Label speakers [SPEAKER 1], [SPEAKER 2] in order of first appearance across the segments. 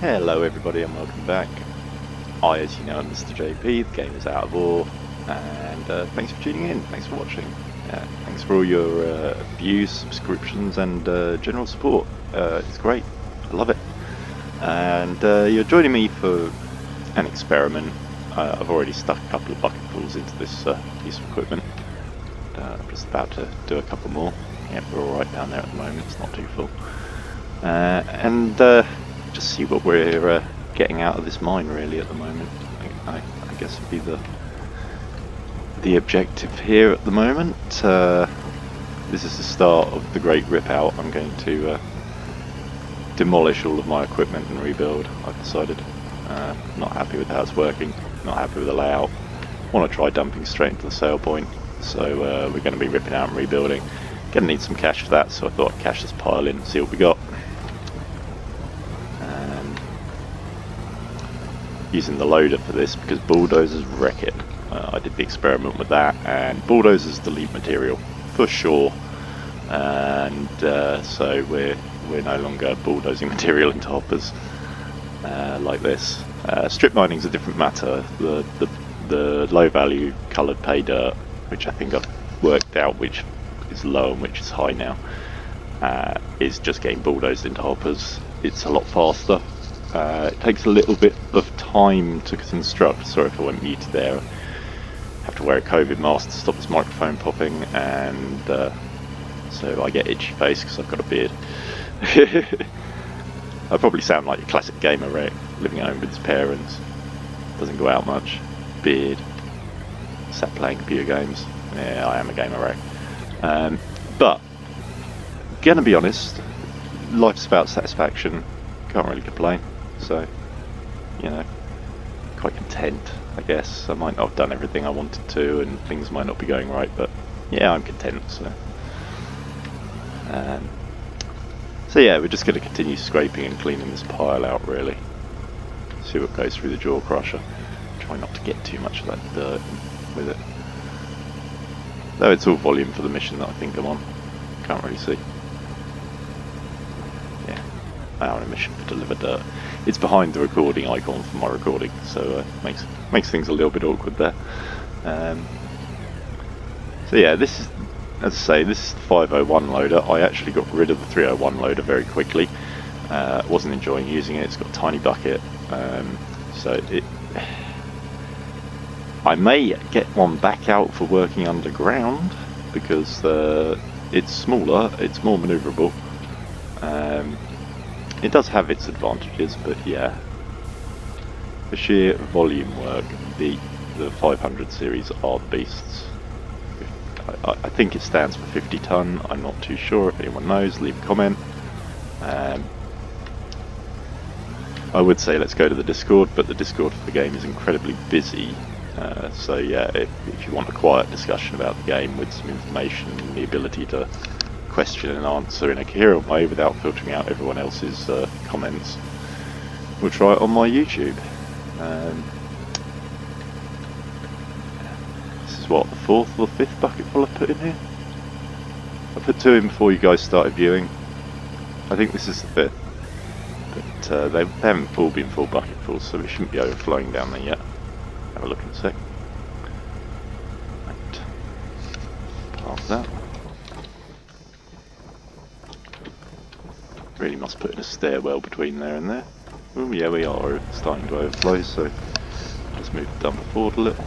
[SPEAKER 1] Hello everybody and welcome back. As you know, I'm Mr. JP, the game is Out of Ore, and thanks for tuning in, thanks for watching. Thanks for all your views, subscriptions and general support. It's great, I love it. And you're joining me for an experiment. I've already stuck a couple of bucketfuls into this piece of equipment. I'm just about to do a couple more. Yeah, we're alright down there at the moment, it's not too full. And just see what we're getting out of this mine really at the moment. I guess would be the objective here at the moment. This is the start of the Great Rip Out. I'm going to demolish all of my equipment and rebuild. I've decided. Not happy with how it's working, not happy with the layout. Want to try dumping straight into the sale point, so we're going to be ripping out and rebuilding. Going to need some cash for that, so I thought I'd cash this pile in and see what we got. Using the loader for this because bulldozers wreck it. I did the experiment with that, and bulldozers delete material for sure, and so we're no longer bulldozing material into hoppers like this. Strip mining is a different matter. The low value coloured pay dirt, which I think I've worked out which is low and which is high now, is just getting bulldozed into hoppers. It's a lot faster. It takes a little bit of time to construct. Sorry if I went muted there. I have to wear a COVID mask to stop this microphone popping, and so I get itchy face because I've got a beard. I probably sound like your classic gamer wreck, living at home with his parents, doesn't go out much, beard, sat playing computer games. Yeah, I am a gamer wreck. But, gonna be honest, life's about satisfaction, can't really complain. So, you know, quite content, I guess. I might not have done everything I wanted to, and things might not be going right, but yeah, I'm content. So yeah, we're just going to continue scraping and cleaning this pile out, really. See what goes through the jaw crusher. Try not to get too much of that dirt with it. Though it's all volume for the mission that I think I'm on. Can't really see. Yeah, I'm on a mission to deliver dirt. It's behind the recording icon for my recording, so makes things a little bit awkward there. So yeah, this is, as I say, this is the 501 loader. I actually got rid of the 301 loader very quickly. Wasn't enjoying using it. It's got a tiny bucket, so I may get one back out for working underground because it's smaller, it's more manoeuvrable. It does have its advantages, but yeah, for sheer volume work, the 500 series are the beasts. I think it stands for 50 ton, I'm not too sure. If anyone knows, leave a comment. I would say let's go to the Discord, but the Discord for the game is incredibly busy. So yeah, if you want a quiet discussion about the game with some information and the ability to question and answer in a coherent way without filtering out everyone else's comments, we'll try it on my YouTube. This is what, the 4th or 5th bucketful I've put in here? I put 2 in before you guys started viewing. I think this is the 5th, but they haven't all been full bucketfuls, so we shouldn't be overflowing down there yet. Have a look in a sec. Right. Past that. Really must put in a stairwell between there and there. Oh yeah, we are starting to overflow, so just move the dumper forward a little.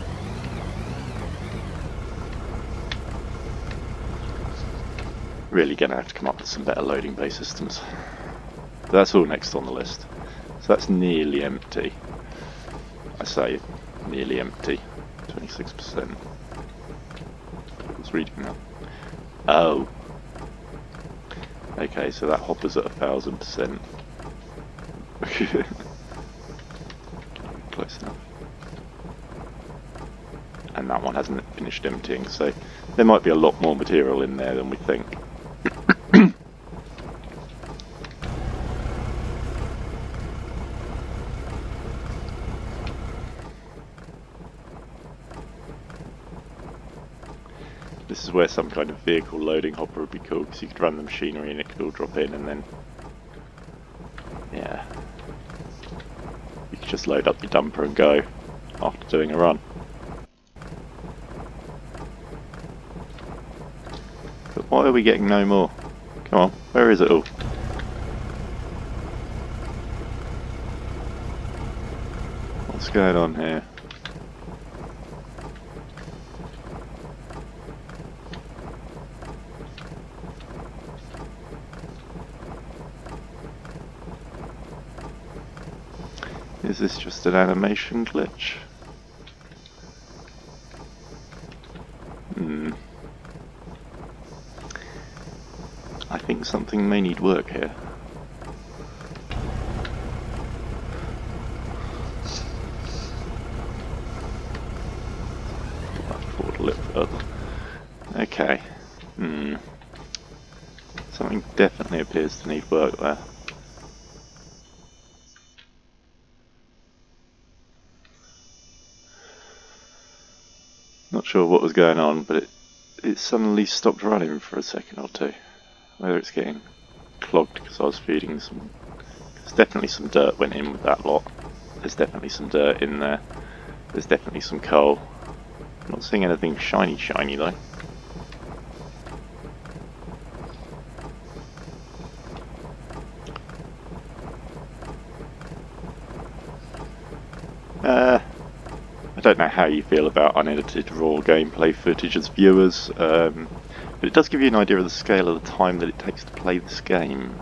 [SPEAKER 1] Really gonna have to come up with some better loading bay systems. That's all next on the list. So that's nearly empty. I say nearly empty. 26%. What's reading that? Oh. Okay, so that hopper's at 1000%. Close enough. And that one hasn't finished emptying, so there might be a lot more material in there than we think. This is where some kind of vehicle loading hopper would be cool, because you could run the machinery and it could all drop in, and then, yeah, just load up your dumper and go after doing a run. But why are we getting no more? Come on, where is it all? What's going on here? Is this just an animation glitch? I think something may need work here. Forward a little further. Okay. Something definitely appears to need work there. Not sure what was going on, but it suddenly stopped running for a second or two. Whether it's getting clogged because I was feeding some... There's definitely some dirt went in with that lot. There's definitely some dirt in there. There's definitely some coal. I'm not seeing anything shiny though. I don't know how you feel about unedited raw gameplay footage as viewers, but it does give you an idea of the scale of the time that it takes to play this game.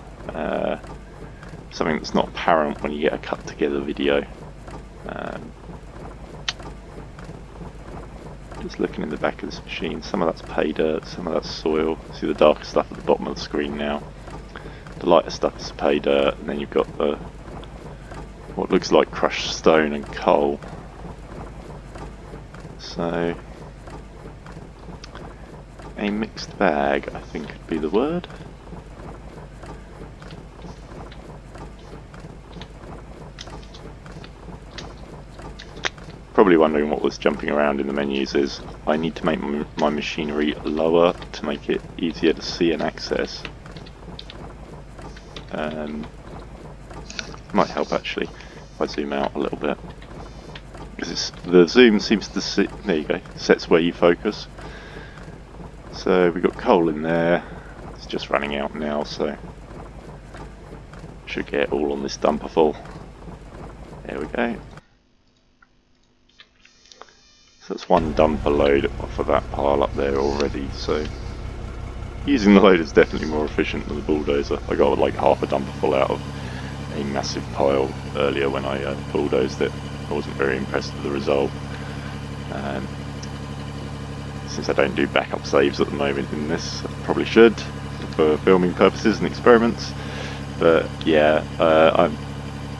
[SPEAKER 1] Something that's not apparent when you get a cut together video. Just looking in the back of this machine, some of that's pay dirt, some of that's soil. See the darker stuff at the bottom of the screen now. The lighter stuff is pay dirt, and then you've got the what looks like crushed stone and coal. So, a mixed bag, I think would be the word. Probably wondering what was jumping around in the menus is I need to make my machinery lower to make it easier to see and access. Might help actually if I zoom out a little bit. Because the zoom seems to sit, there you go, sets where you focus. So we've got coal in there, it's just running out now, so should get all on this dumper full. There we go. So that's one dumper load off of that pile up there already, so using the loader is definitely more efficient than the bulldozer. I got like half a dumper full out of a massive pile earlier when I bulldozed it. I wasn't very impressed with the result. Since I don't do backup saves at the moment in this, I probably should for filming purposes and experiments. But yeah,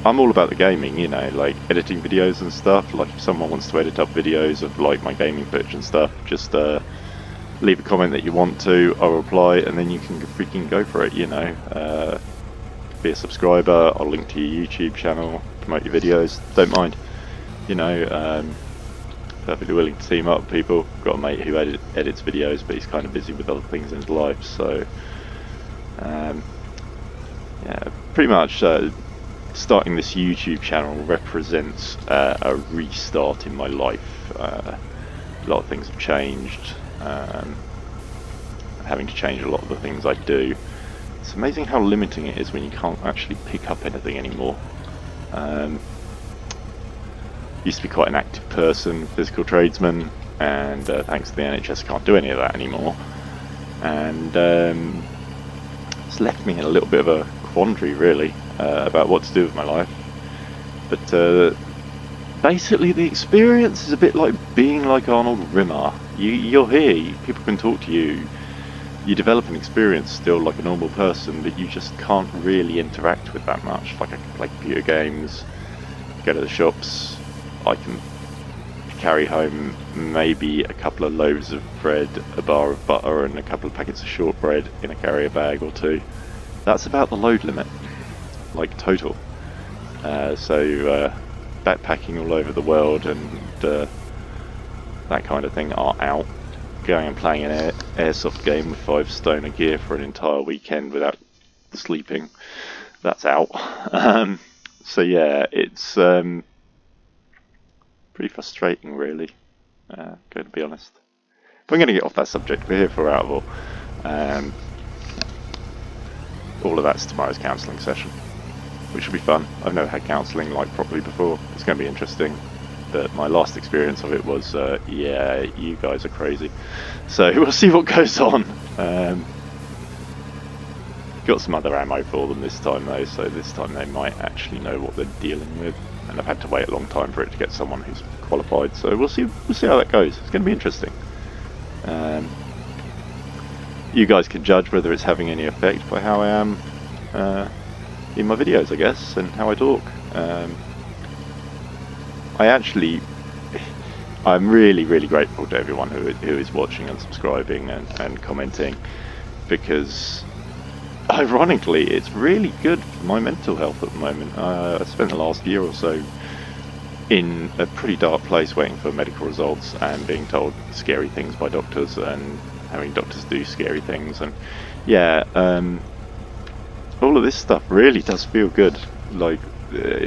[SPEAKER 1] I'm all about the gaming, you know, like editing videos and stuff. Like if someone wants to edit up videos of like my gaming footage and stuff, just leave a comment that you want to, I'll reply, and then you can freaking go for it, you know. Be a subscriber, I'll link to your YouTube channel, promote your videos, don't mind. You know, perfectly willing to team up with people. Got a mate who edits videos, but he's kind of busy with other things in his life, so yeah, pretty much starting this YouTube channel represents a restart in my life. A lot of things have changed. I'm having to change a lot of the things I do. It's amazing how limiting it is when you can't actually pick up anything anymore. Used to be quite an active person, physical tradesman, and thanks to the NHS I can't do any of that anymore. And it's left me in a little bit of a quandary really about what to do with my life. But basically the experience is a bit like being like Arnold Rimmer. You're here, people can talk to you, you develop an experience still like a normal person, but you just can't really interact with that much. Like I can play computer games, go to the shops, I can carry home maybe a couple of loaves of bread, a bar of butter and a couple of packets of shortbread in a carrier bag or two. That's about the load limit, like total. So backpacking all over the world and that kind of thing are out. Going and playing an airsoft game with 5 stone of gear for an entire weekend without sleeping, that's out. So yeah, it's pretty frustrating, really. Going to be honest. But I'm going to get off that subject. We're here for Out of All. All of that's tomorrow's counselling session, which will be fun. I've never had counselling like properly before. It's going to be interesting. But my last experience of it was, yeah, you guys are crazy. So we'll see what goes on. Got some other ammo for them this time though, so this time they might actually know what they're dealing with. And I've had to wait a long time for it to get someone who's qualified. So we'll see how that goes. It's going to be interesting. You guys can judge whether it's having any effect by how I am in my videos, I guess, and how I talk. I'm really, really grateful to everyone who is watching and subscribing and commenting, because ironically it's really good for my mental health at the moment. I spent the last year or so in a pretty dark place waiting for medical results and being told scary things by doctors and having doctors do scary things, and yeah, all of this stuff really does feel good. Like,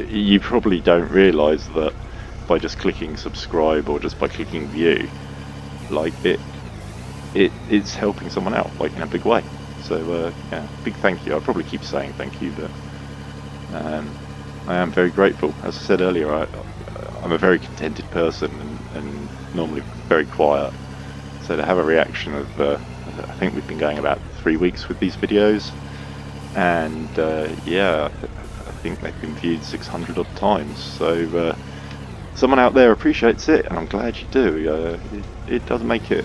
[SPEAKER 1] you probably don't realise that by just clicking subscribe or just by clicking view, like it's helping someone out, like, in a big way. So yeah, big thank you. I'll probably keep saying thank you, but I am very grateful. As I said earlier, I'm a very contented person and normally very quiet. So to have a reaction of, I think we've been going about 3 weeks with these videos, and yeah, I think they've been viewed 600 odd times. So someone out there appreciates it, and I'm glad you do. It does make it.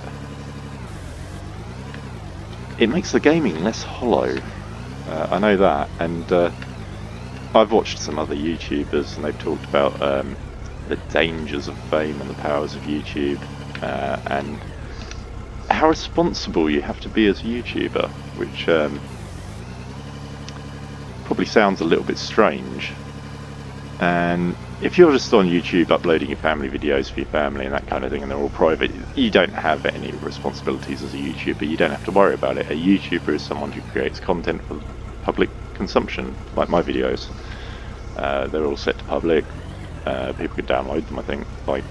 [SPEAKER 1] It makes the gaming less hollow. I know that, and I've watched some other YouTubers, and they've talked about the dangers of fame and the powers of YouTube, and how responsible you have to be as a YouTuber, which probably sounds a little bit strange. And if you're just on YouTube uploading your family videos for your family and that kind of thing, and they're all private, you don't have any responsibilities as a YouTuber. You don't have to worry about it. A YouTuber is someone who creates content for public consumption, like my videos. They're all set to public. People can download them, I think. Like,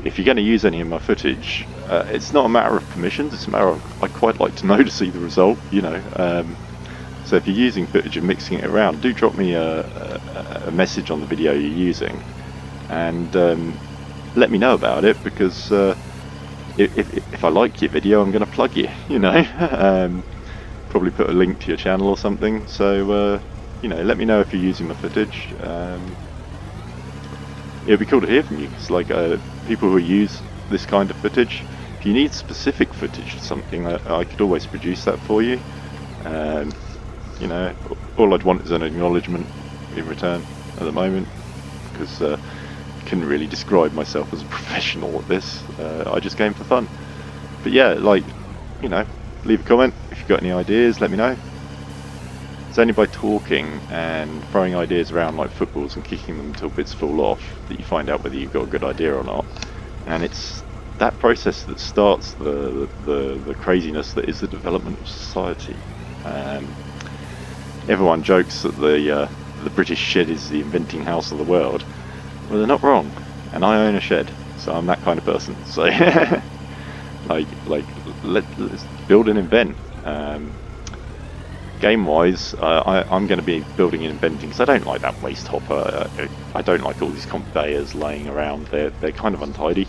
[SPEAKER 1] if you're going to use any of my footage, it's not a matter of permissions, it's a matter of, I quite like to know to see the result, you know. So if you're using footage and mixing it around, do drop me a message on the video you're using, and let me know about it, because if I like your video, I'm going to plug you, you know. Probably put a link to your channel or something, so you know, let me know if you're using my footage. It'd be cool to hear from you, because like people who use this kind of footage, if you need specific footage for something, I could always produce that for you. You know, all I'd want is an acknowledgement in return at the moment, because I couldn't really describe myself as a professional at this. I just game for fun. But yeah, like, you know, leave a comment if you've got any ideas, let me know. It's only by talking and throwing ideas around like footballs and kicking them until bits fall off that you find out whether you've got a good idea or not. And it's that process that starts the craziness that is the development of society. Everyone jokes that the British shed is the inventing house of the world. Well, they're not wrong, and I own a shed, so I'm that kind of person. So, like let's build and invent. Game-wise, I'm going to be building and inventing, because I don't like that waste hopper. I don't like all these conveyors laying around. They're kind of untidy.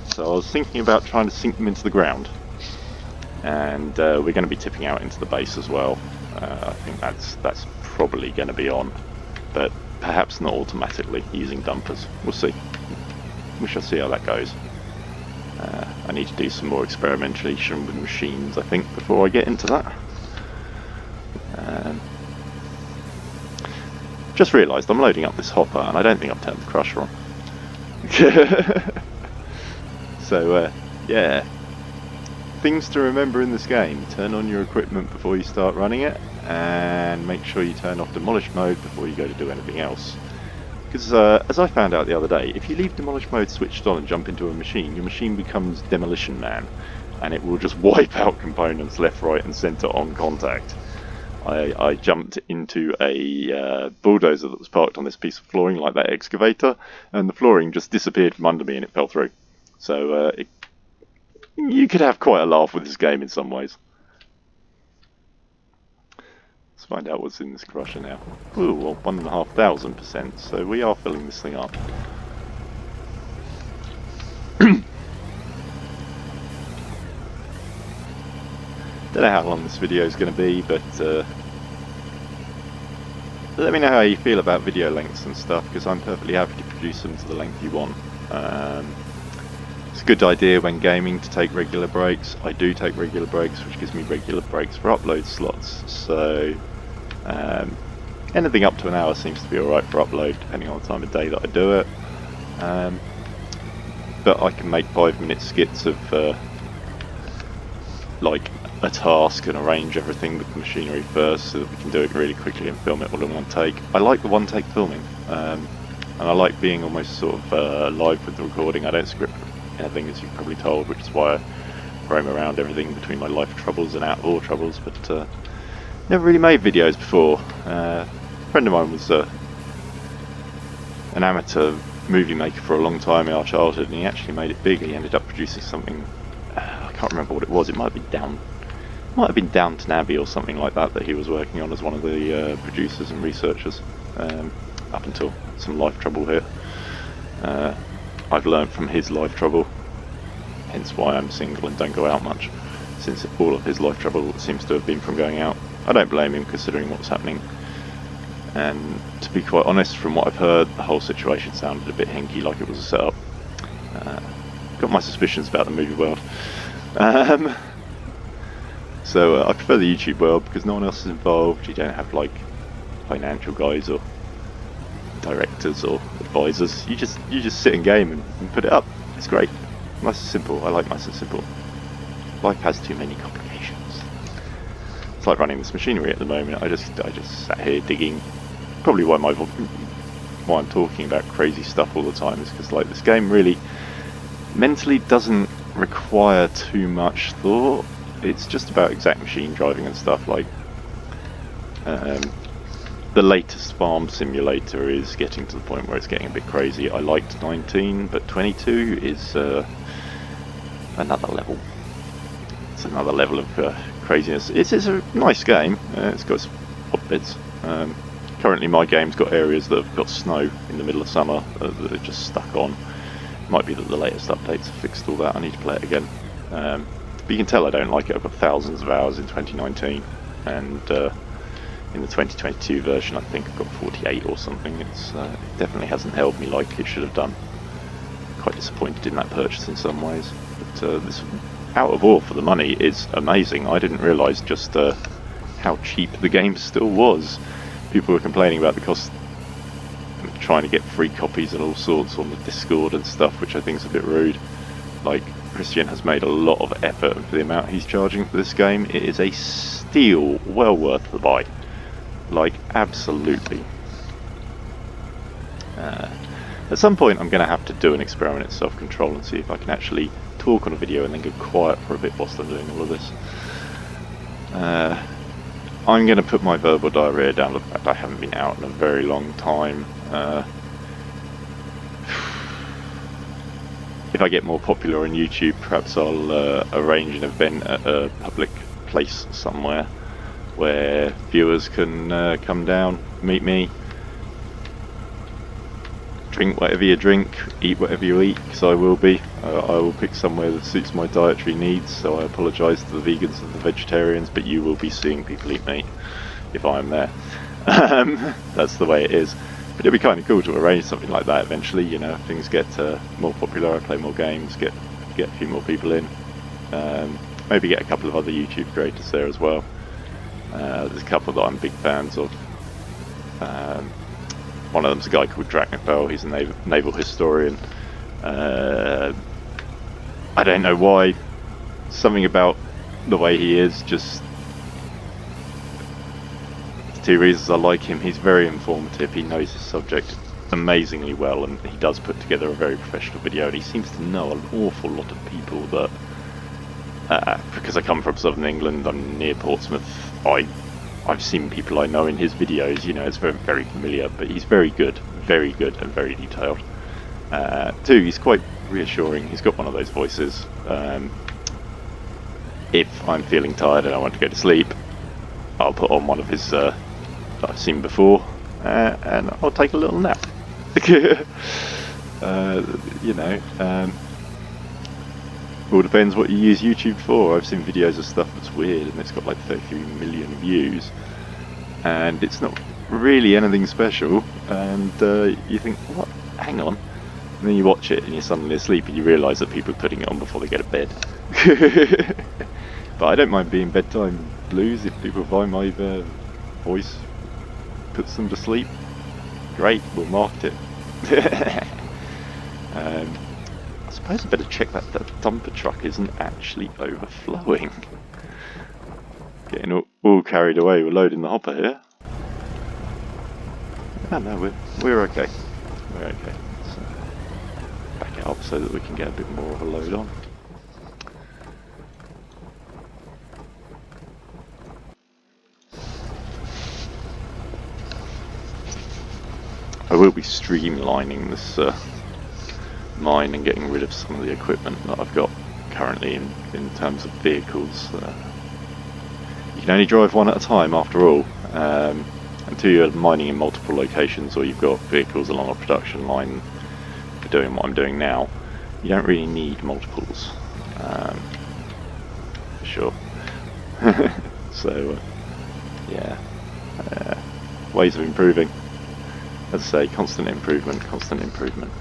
[SPEAKER 1] So I was thinking about trying to sink them into the ground, and we're going to be tipping out into the base as well. I think that's probably going to be on, but perhaps not automatically using dumpers. We'll see. We shall see how that goes. I need to do some more experimentation with machines, I think, before I get into that. Just realised I'm loading up this hopper, and I don't think I've turned the crusher on. So yeah, things to remember in this game: turn on your equipment before you start running it, and make sure you turn off demolish mode before you go to do anything else. Because as I found out the other day, if you leave demolish mode switched on and jump into a machine, your machine becomes Demolition Man, and it will just wipe out components left, right and centre on contact. I jumped into a bulldozer that was parked on this piece of flooring, like that excavator, and the flooring just disappeared from under me and it fell through. So you could have quite a laugh with this game in some ways. Let's find out what's in this crusher now. Ooh, well, 1,500%, so we are filling this thing up. Don't know how long this video is going to be, but let me know how you feel about video lengths and stuff, because I'm perfectly happy to produce them to the length you want. It's a good idea when gaming to take regular breaks. I do take regular breaks, which gives me regular breaks for upload slots. So anything up to an hour seems to be alright for upload, depending on the time of day that I do it. But I can make 5-minute skits of like a task and arrange everything with the machinery first, so that we can do it really quickly and film it all in one take. I like the one-take filming, and I like being almost sort of live with the recording. I don't script anything, as you've probably told, which is why I roam around everything between my life troubles and out-of-war troubles, but never really made videos before. A friend of mine was an amateur movie maker for a long time in our childhood, and he actually made it big. He ended up producing something, I can't remember what it was, it might have been Downton Abbey or something like that he was working on as one of the producers and researchers, up until some life trouble hit. I've learned from his life trouble, hence why I'm single and don't go out much, since all of his life trouble seems to have been from going out. I don't blame him, considering what's happening, and to be quite honest, from what I've heard, the whole situation sounded a bit hinky, like it was a setup. Got my suspicions about the movie world. So I prefer the YouTube world because no one else is involved. You don't have like financial guys or directors or advisors. You just sit and game and put it up. It's great. Nice and simple. I like nice and simple. Life has too many complications. It's like running this machinery at the moment. I just sat here digging. Probably why I'm talking about crazy stuff all the time is because like this game really mentally doesn't require too much thought. It's just about exact machine driving and stuff. Like the latest farm simulator is getting to the point where it's getting a bit crazy. I liked 19, but 22 is another level. It's another level of craziness. It's a nice game. It's got some odd bits. Currently my game's got areas that have got snow in the middle of summer that are just stuck on. Might be that the latest updates have fixed all that. I need to play it again. But you can tell I don't like it. I've got thousands of hours in 2019, and in the 2022 version I think I've got 48 or something. It definitely hasn't held me like it should have done. Quite disappointed in that purchase in some ways. But this Out of War for the money is amazing. I didn't realise just how cheap the game still was. People were complaining about the cost, trying to get free copies and all sorts on the Discord and stuff, which I think is a bit rude. Like, Christian has made a lot of effort for the amount he's charging for this game. It is a steal, well worth the buy. Like, absolutely. At some point I'm going to have to do an experiment in self-control and see if I can actually talk on a video and then go quiet for a bit whilst I'm doing all of this. I'm going to put my verbal diarrhea down to the fact I haven't been out in a very long time. If I get more popular on YouTube, perhaps I'll arrange an event at a public place somewhere where viewers can come down, meet me, drink whatever you drink, eat whatever you eat, because I will be. I will pick somewhere that suits my dietary needs, so I apologise to the vegans and the vegetarians, but you will be seeing people eat meat if I'm there. That's the way it is. But it'd be kind of cool to arrange something like that eventually, you know, if things get more popular, I play more games, get a few more people in. Maybe get a couple of other YouTube creators there as well. There's a couple that I'm big fans of. One of them's a guy called Draknifel. He's a naval historian. I don't know why. Something about the way he is, just two reasons I like him. He's very informative, he knows his subject amazingly well, and he does put together a very professional video, and he seems to know an awful lot of people that, because I come from southern England, I'm near Portsmouth, I I've seen people I know in his videos, you know, it's very, very familiar, but he's very good and very detailed. Two, he's quite reassuring. He's got one of those voices. If I'm feeling tired and I want to go to sleep, I'll put on one of his that I've seen before, and I'll take a little nap. You know, all depends what you use YouTube for. I've seen videos of stuff that's weird and it's got like 33 million views, and it's not really anything special, and you think, what? Hang on. And then you watch it and you're suddenly asleep and you realise that people are putting it on before they go to bed. But I don't mind being bedtime blues if people find my voice puts them to sleep. Great, we'll market it. I suppose I better check that dumper truck isn't actually overflowing. Getting all carried away, we're loading the hopper here. Oh no, we're okay. We're okay. So back it up so that we can get a bit more of a load on. I will be streamlining this mine and getting rid of some of the equipment that I've got currently in terms of vehicles. You can only drive one at a time after all, until you're mining in multiple locations or you've got vehicles along a production line for doing what I'm doing now. You don't really need multiples, for sure. So yeah, ways of improving. As I say, constant improvement, constant improvement.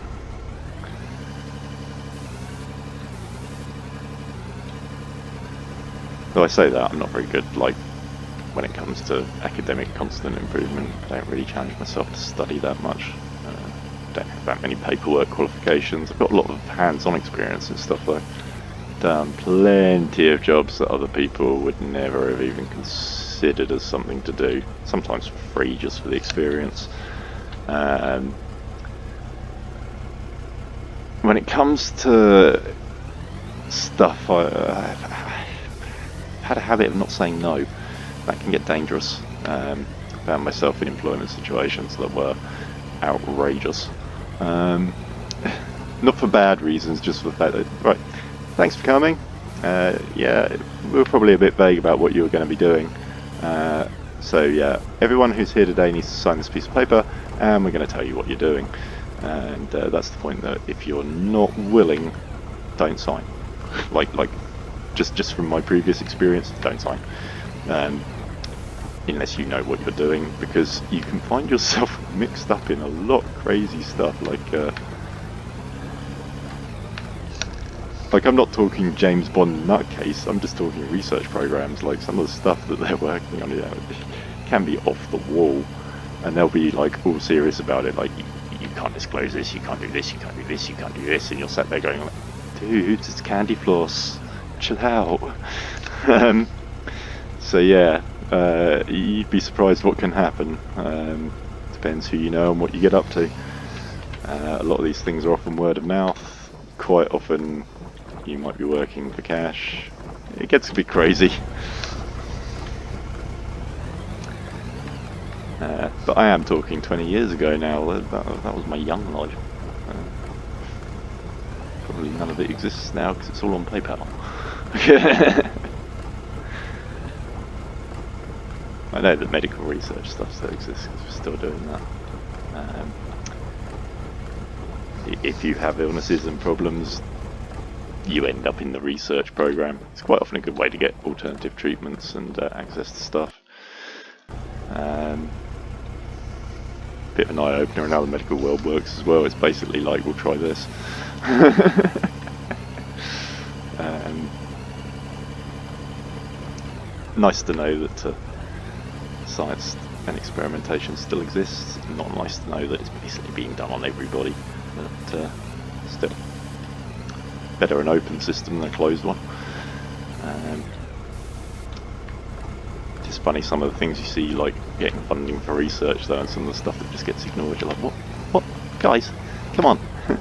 [SPEAKER 1] Though I say that, I'm not very good, like, when it comes to academic constant improvement. I don't really challenge myself to study that much. Don't have that many paperwork qualifications. I've got a lot of hands-on experience and stuff though. Done plenty of jobs that other people would never have even considered as something to do. Sometimes for free, just for the experience. When it comes to stuff, I've had a habit of not saying no. That can get dangerous. Found myself in employment situations that were outrageous. Not for bad reasons, just for the fact that, right, thanks for coming. Yeah, we were probably a bit vague about what you were going to be doing. So yeah, everyone who's here today needs to sign this piece of paper, and we're going to tell you what you're doing. And that's the point, that if you're not willing, don't sign. like just from my previous experience, don't sign. Unless you know what you're doing, because you can find yourself mixed up in a lot of crazy stuff. Like I'm not talking James Bond nutcase, I'm just talking research programs. Like some of the stuff that they're working on, can be off the wall, and they'll be like all serious about it, like you can't disclose this, you can't do this, you can't do this, you can't do this, and you're sat there going like, dude, it's candy floss, chill out. So yeah, you'd be surprised what can happen. Depends who you know and what you get up to. A lot of these things are often word of mouth. Quite often you might be working for cash. It gets a bit crazy. But I am talking 20 years ago now. That was my young life. Probably none of it exists now because it's all on PayPal. I know that medical research stuff still exists because we're still doing that. If you have illnesses and problems, you end up in the research program. It's quite often a good way to get alternative treatments and access to stuff. Bit of an eye-opener in how the medical world works as well. It's basically like, we'll try this. Nice to know that science and experimentation still exists. Not nice to know that it's basically being done on everybody. But still, better an open system than a closed one. It's funny, some of the things you see, like getting funding for research though, and some of the stuff that just gets ignored. You're like, what, guys, come on. I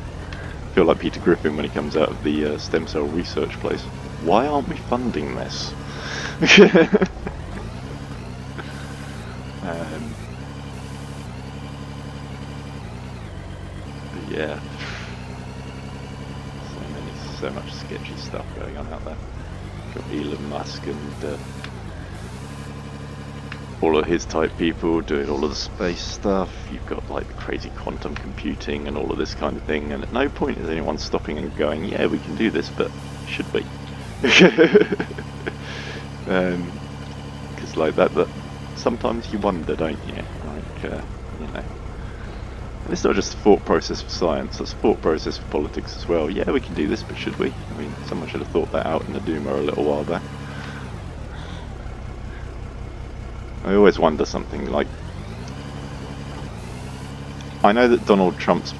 [SPEAKER 1] feel like Peter Griffin when he comes out of the stem cell research place. Why aren't we funding this? yeah, so much sketchy stuff going on out there. Got Elon Musk and all of his type people doing all of the space stuff. You've got like the crazy quantum computing and all of this kind of thing, and at no point is anyone stopping and going, yeah, we can do this, but should we? Because like that sometimes you wonder, don't you? Like, you know. And it's not just a thought process for science, it's a thought process for politics as well. Yeah, we can do this, but should we? I mean, someone should have thought that out in the Duma a little while back. I always wonder something like, I know that Donald Trump's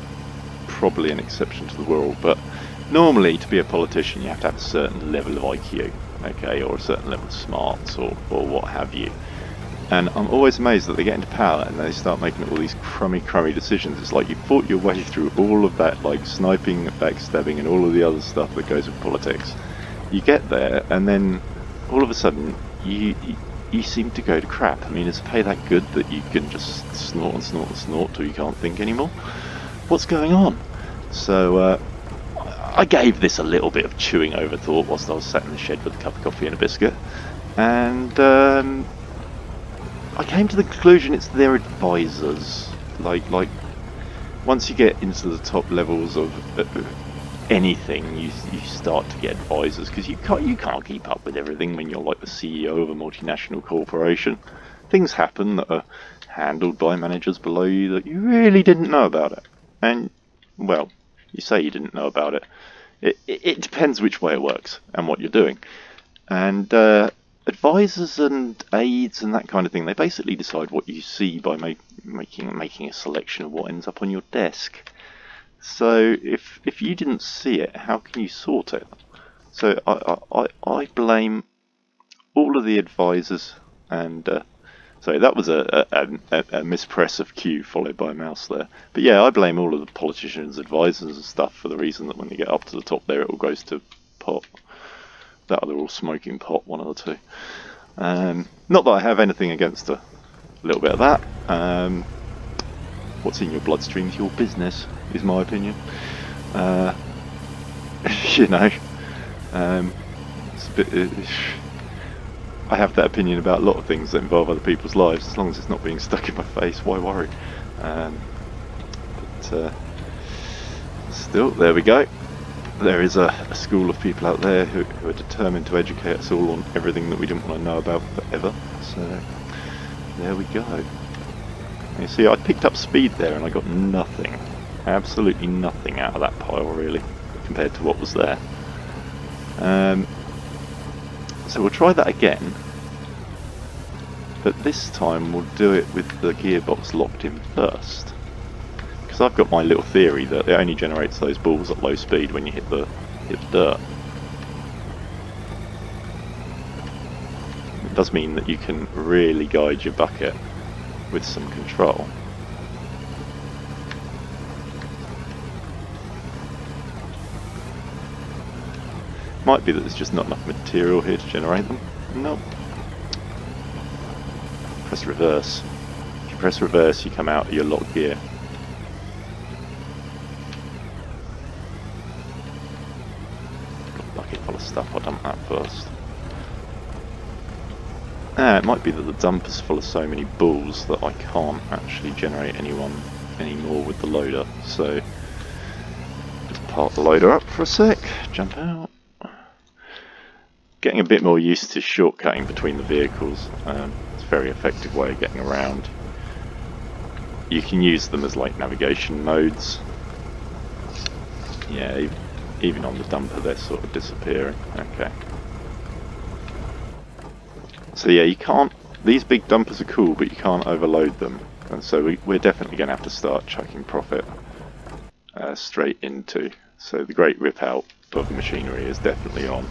[SPEAKER 1] probably an exception to the rule, but normally to be a politician you have to have a certain level of IQ, okay, or a certain level of smarts, or what have you. And I'm always amazed that they get into power and they start making all these crummy decisions. It's like you fought your way through all of that, like sniping, backstabbing, and all of the other stuff that goes with politics. You get there, and then all of a sudden you seem to go to crap. I mean, is pay that good that you can just snort and snort and snort till you can't think anymore? What's going on? So I gave this a little bit of chewing over thought whilst I was sat in the shed with a cup of coffee and a biscuit, and I came to the conclusion it's their advisors. Like once you get into the top levels of anything, you start to get advisors, because you can't keep up with everything when you're like the CEO of a multinational corporation. Things happen that are handled by managers below you that you really didn't know about it. And, well, you say you didn't know about it. It depends which way it works and what you're doing. And advisors and aides and that kind of thing, they basically decide what you see by making a selection of what ends up on your desk. So if you didn't see it, how can you sort it? So I blame all of the advisors, and sorry, that was a mispress of Q followed by a mouse there. But yeah, I blame all of the politicians, advisors and stuff for the reason that when they get up to the top there, it all goes to pot. That or they're all smoking pot, one of the two. Not that I have anything against a little bit of that. What's in your bloodstream is your business, is my opinion. You know, it's a bit, I have that opinion about a lot of things that involve other people's lives. As long as it's not being stuck in my face, why worry? But still, there we go. There is a school of people out there who are determined to educate us all on everything that we didn't want to know about forever. So there we go. You see, I picked up speed there and I got nothing, absolutely nothing out of that pile really, compared to what was there. So we'll try that again, but this time we'll do it with the gearbox locked in first. Because I've got my little theory that it only generates those balls at low speed when you hit the dirt. It does mean that you can really guide your bucket with some control. Might be that there's just not enough material here to generate them. Nope. Press reverse. If you press reverse, you come out of your lock gear. Got a bucket full of stuff, I'll dump that first. It might be that the dumper's full of so many balls that I can't actually generate any more with the loader, so just park the loader up for a sec, jump out. Getting a bit more used to shortcutting between the vehicles. It's a very effective way of getting around. You can use them as like navigation nodes. Yeah, even on the dumper they're sort of disappearing. Okay. So yeah, you can't, these big dumpers are cool, but you can't overload them. And so we're definitely going to have to start chucking profit straight into. So the great rip out of machinery is definitely on.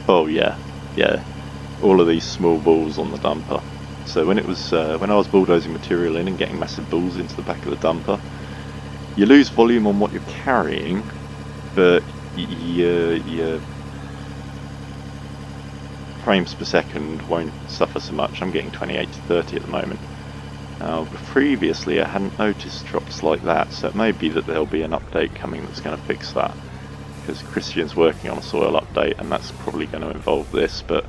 [SPEAKER 1] Oh yeah, yeah, all of these small balls on the dumper. So when it was when I was bulldozing material in and getting massive balls into the back of the dumper, you lose volume on what you're carrying, but your frames per second won't suffer so much. I'm getting 28 to 30 at the moment, Now, previously I hadn't noticed drops like that, so it may be that there'll be an update coming that's going to fix that. Because Christian's working on a soil update, and that's probably going to involve this, but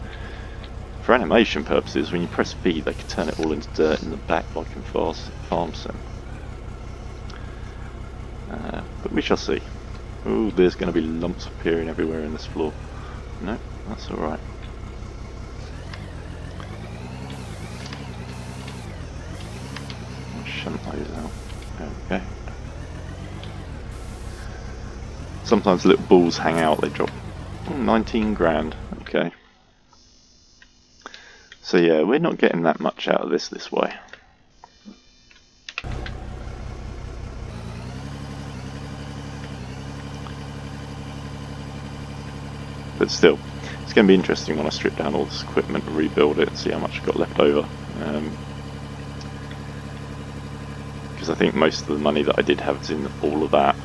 [SPEAKER 1] for animation purposes, when you press V, they can turn it all into dirt in the back like in Farm Sim. But we shall see. Ooh, there's going to be lumps appearing everywhere in this floor. No, that's alright. Shunt those out. There we go. Sometimes little balls hang out, they drop 19 grand. Okay. So yeah, we're not getting that much out of this way. But still, it's going to be interesting when I strip down all this equipment and rebuild it and see how much I've got left over. Because I think most of the money that I did have is in all of that.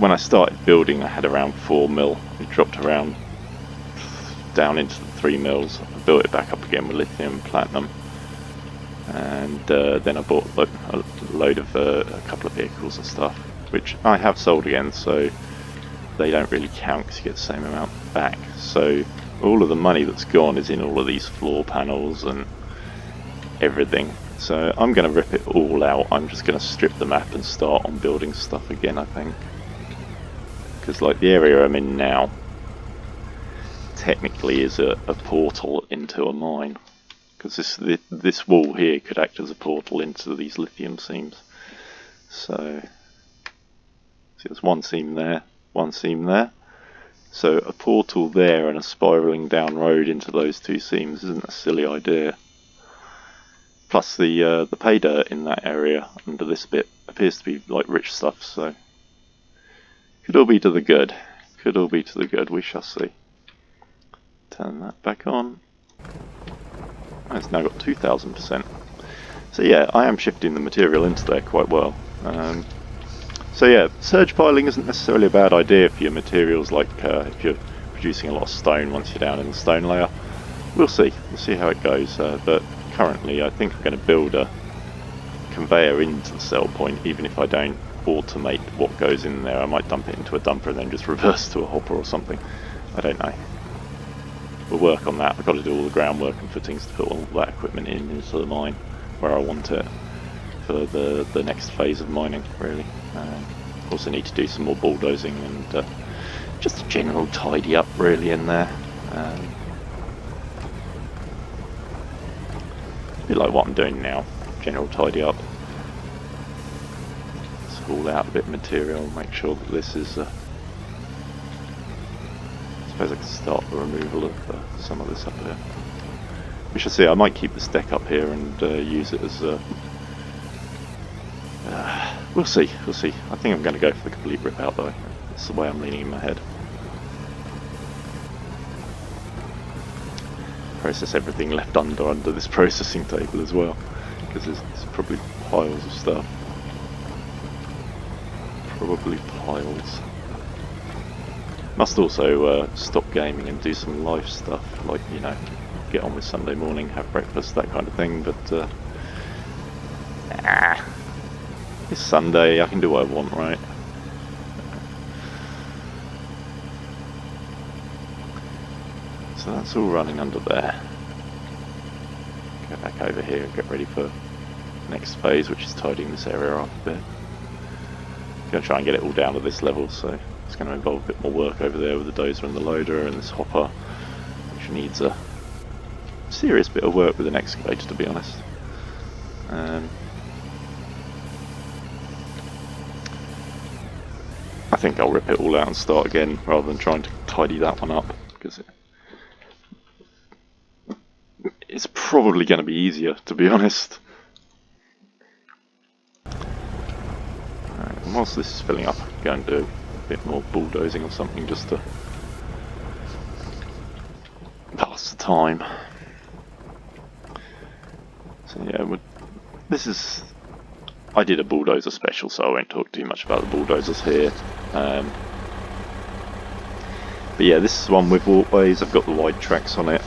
[SPEAKER 1] When I started building, I had around 4 mil. It dropped around down into the 3 mils. I built it back up again with lithium and platinum. And then I bought a load of a couple of vehicles and stuff, which I have sold again, so they don't really count because you get the same amount back. So all of the money that's gone is in all of these floor panels and everything. So I'm going to rip it all out. I'm just going to strip the map and start on building stuff again, I think. Because like the area I'm in now technically is a portal into a mine. Because this wall here could act as a portal into these lithium seams. So see, there's one seam there. One seam there, so a portal there and a spiralling down road into those two seams isn't a silly idea. Plus the pay dirt in that area under this bit appears to be like rich stuff, so could all be to the good. Could all be to the good. We shall see. Turn that back on. It's now got 2000%. So yeah, I am shifting the material into there quite well. So yeah, surge piling isn't necessarily a bad idea for your materials, like if you're producing a lot of stone once you're down in the stone layer. We'll see how it goes, but currently I think I'm going to build a conveyor into the sell point, even if I don't automate what goes in there. I might dump it into a dumper and then just reverse to a hopper or something. I don't know. We'll work on that. I've got to do all the groundwork and footings to put all that equipment into the mine where I want it for the next phase of mining, really. Also need to do some more bulldozing and just a general tidy up really in there. A bit like what I'm doing now, general tidy up. Spool out a bit of material, make sure that this is... I suppose I can start the removal of some of this up here. We shall see. I might keep this deck up here and use it as a... we'll see. I think I'm going to go for the complete rip out though. That's the way I'm leaning in my head. Process everything left under this processing table as well, because there's probably piles of stuff. Probably piles. Must also stop gaming and do some live stuff, like, you know, get on with Sunday morning, have breakfast, that kind of thing, but it's Sunday, I can do what I want, right? So that's all running under there. Go back over here and get ready for next phase, which is tidying this area up a bit. I'm going to try and get it all down to this level, so it's going to involve a bit more work over there with the dozer and the loader and this hopper, which needs a serious bit of work with an excavator, to be honest. I think I'll rip it all out and start again rather than trying to tidy that one up, because it's probably going to be easier, to be honest. Alright, and whilst this is filling up, I can go and do a bit more bulldozing or something just to pass the time. So yeah, this is... I did a bulldozer special, so I won't talk too much about the bulldozers here. But yeah, this is one with walkways. I've got the wide tracks on it.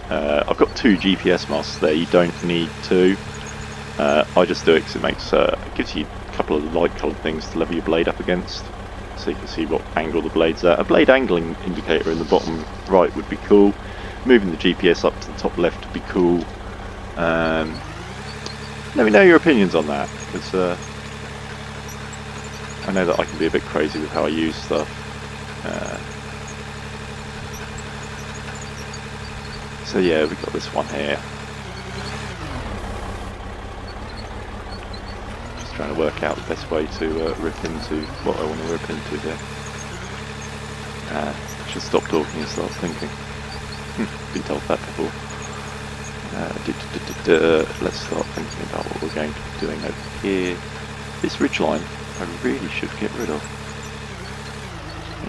[SPEAKER 1] I've got 2 GPS masts there. You don't need 2. I just do it because it makes it gives you a couple of light coloured things to level your blade up against, so you can see what angle the blade's at. A blade angling indicator in the bottom right would be cool. Moving the GPS up to the top left would be cool. Let me know your opinions on that, because I know that I can be a bit crazy with how I use stuff. So yeah, we've got this one here. Just trying to work out the best way to rip into what I want to rip into here. I should stop talking and start thinking. Been told that before. Let's start thinking about what we're going to be doing over here. This ridgeline I really should get rid of.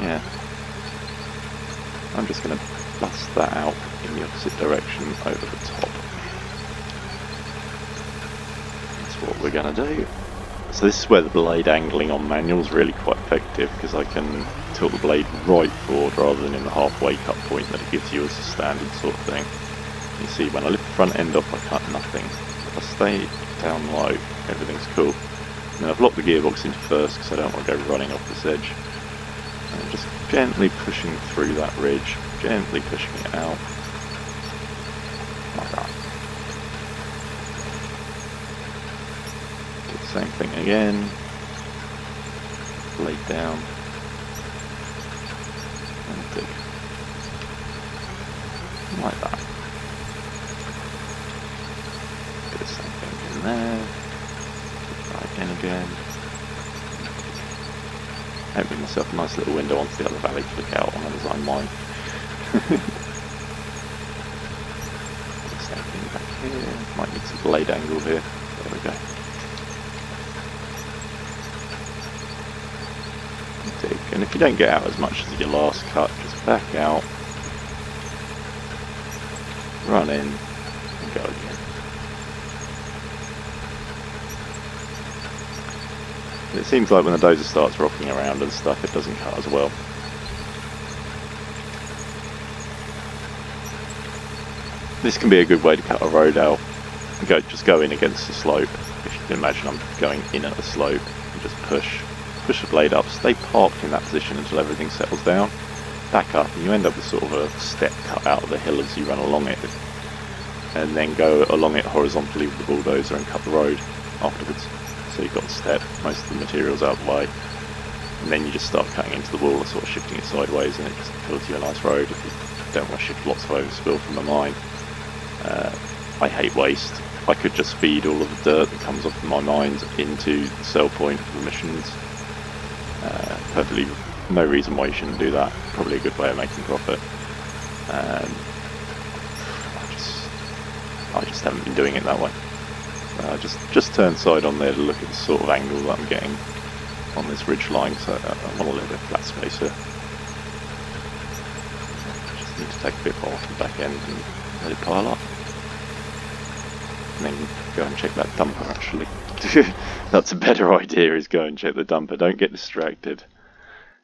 [SPEAKER 1] Yeah. I'm just going to bust that out in the opposite direction over the top. That's what we're going to do. So this is where the blade angling on manual is really quite effective, because I can tilt the blade right forward rather than in the halfway cut point that it gives you as a standard sort of thing. You see, when I lift the front end up I cut nothing. If I stay down low, everything's cool. And then I've locked the gearbox into first because I don't want to go running off this edge. And I'm just gently pushing through that ridge, gently pushing it out. Like that. Do the same thing again. Blade down. And dig. Like that. Do the same thing in there. Right in again. Open myself a nice little window onto the other valley to look out on as I mine. Same thing back here. Might need some blade angle here. There we go. Dig. And if you don't get out as much as your last cut, just back out, run in, and go again. It seems like when the dozer starts rocking around and stuff, it doesn't cut as well. This can be a good way to cut a road out. Just go in against the slope. If you can imagine, I'm going in at a slope and just push the blade up, stay parked in that position until everything settles down, back up, and you end up with sort of a step cut out of the hill as you run along it, and then go along it horizontally with the bulldozer and cut the road afterwards. So you've got the step, most of the material's out of the way, and then you just start cutting into the wall and sort of shifting it sideways, and it just builds you a nice road if you don't want to shift lots of overspill from the mine. I hate waste. I could just feed all of the dirt that comes off my mines into the sell point for the missions. Perfectly no reason why you shouldn't do that. Probably a good way of making profit. I just haven't been doing it that way. Just turn side on there to look at the sort of angle that I'm getting on this ridge line, so I want a little bit of flat space here. Just need to take a bit more off the back end and let it pile up. And then go and check that dumper actually. That's a better idea, is go and check the dumper. Don't get distracted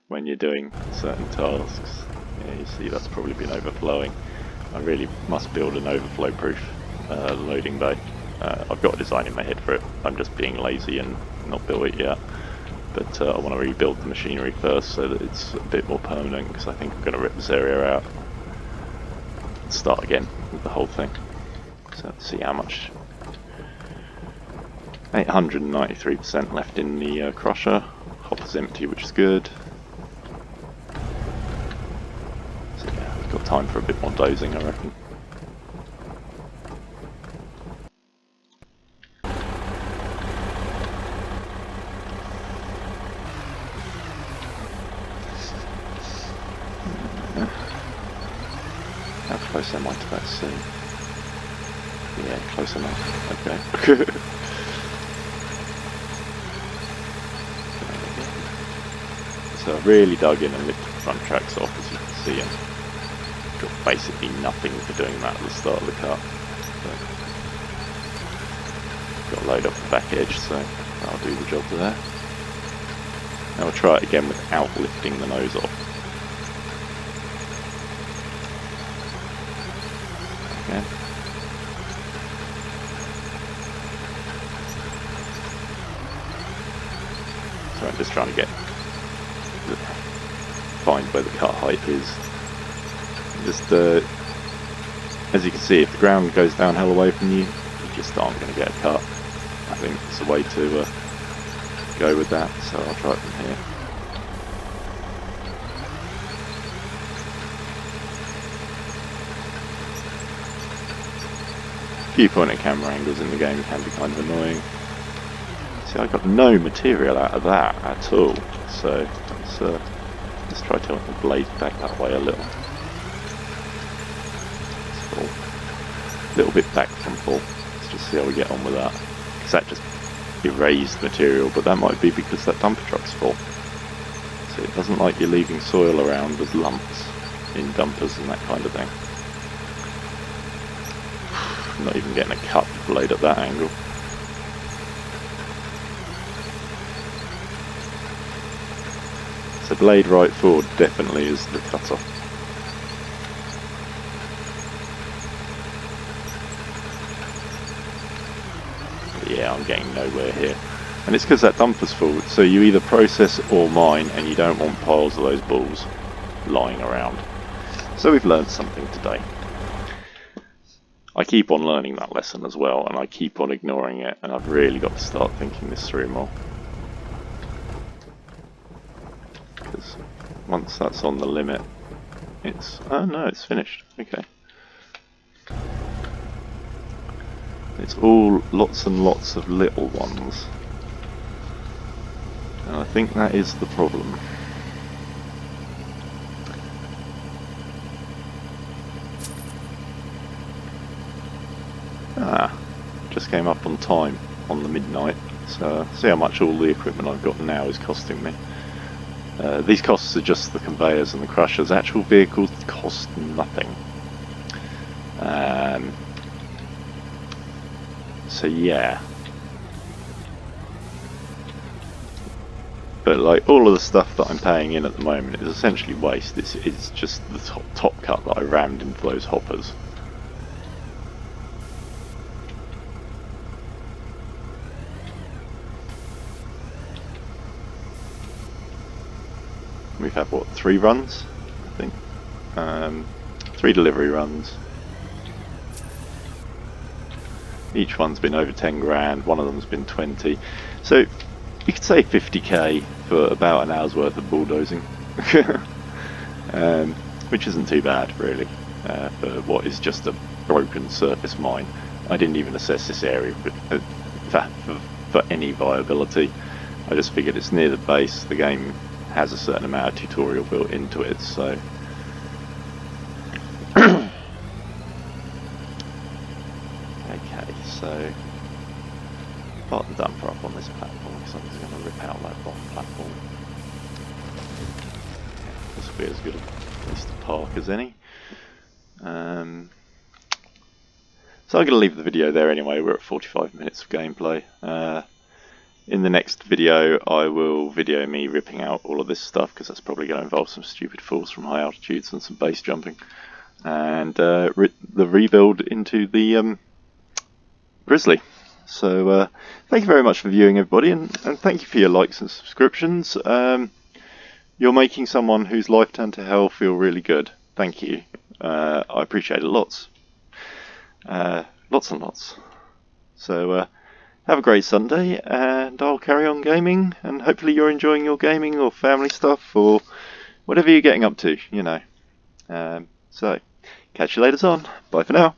[SPEAKER 1] when you're doing certain tasks. Yeah, you see that's probably been overflowing. I really must build an overflow proof loading bay. I've got a design in my head for it. I'm just being lazy and not built it yet. But I want to rebuild the machinery first so that it's a bit more permanent, because I think I'm going to rip this area out and start again with the whole thing. So let's see how much. 893% left in the crusher. Hopper's empty, which is good. So yeah, we've got time for a bit more dozing, I reckon. How close am I to that sea? Yeah, close enough. Okay. So I've really dug in and lifted the front tracks off, as you can see, and got basically nothing for doing that at the start of the cut. But got to load up the back edge, so that'll do the job there. Now we'll try it again without lifting the nose off. Again. So I'm just trying to find where the cut height is. Just as you can see, if the ground goes downhill away from you, you just aren't going to get a cut. I think it's a way to go with that, so I'll try it from here. Viewpoint and camera angles in the game can be kind of annoying. See, I got no material out of that at all, so let's try tilting the blade back that way a little. A little bit back from full. Let's just see how we get on with that. Because that just erased material, but that might be because that dumper truck's full. So it doesn't like you leaving soil around with lumps in dumpers and that kind of thing. I'm not even getting a cut blade at that angle. So blade right forward definitely is the cutter. Yeah, I'm getting nowhere here. And it's because that dumper's full, so you either process or mine, and you don't want piles of those balls lying around. So we've learned something today. I keep on learning that lesson as well, and I keep on ignoring it, and I've really got to start thinking this through more. Because once that's on the limit, it's... oh no, it's finished. Okay. It's all lots and lots of little ones. And I think that is the problem. Ah, just came up on time on the midnight. So see how much all the equipment I've got now is costing me. These costs are just the conveyors and the crushers. Actual vehicles cost nothing. So yeah. But like all of the stuff that I'm paying in at the moment is essentially waste. It's just the top cut that I rammed into those hoppers. We've had what, 3 runs, I think. 3 delivery runs. Each one's been over 10 grand, one of them's been 20. So you could say 50k for about an hour's worth of bulldozing. Which isn't too bad really, for what is just a broken surface mine. I didn't even assess this area for any viability. I just figured it's near the base, the game has a certain amount of tutorial built into it, so okay, so park the dumper up on this platform because I'm just going to rip out that bottom platform. Yeah, this will be as good a place to park as any. So I'm going to leave the video there anyway. We're at 45 minutes of gameplay. In the next video I will video me ripping out all of this stuff because that's probably going to involve some stupid falls from high altitudes and some base jumping, and the rebuild into the Grizzly. So thank you very much for viewing, everybody, and thank you for your likes and subscriptions. You're making someone whose life turned to hell feel really good. Thank you. I appreciate it lots. Lots and lots. So have a great Sunday, and I'll carry on gaming, and hopefully you're enjoying your gaming or family stuff or whatever you're getting up to, you know. So catch you later on. Bye for now.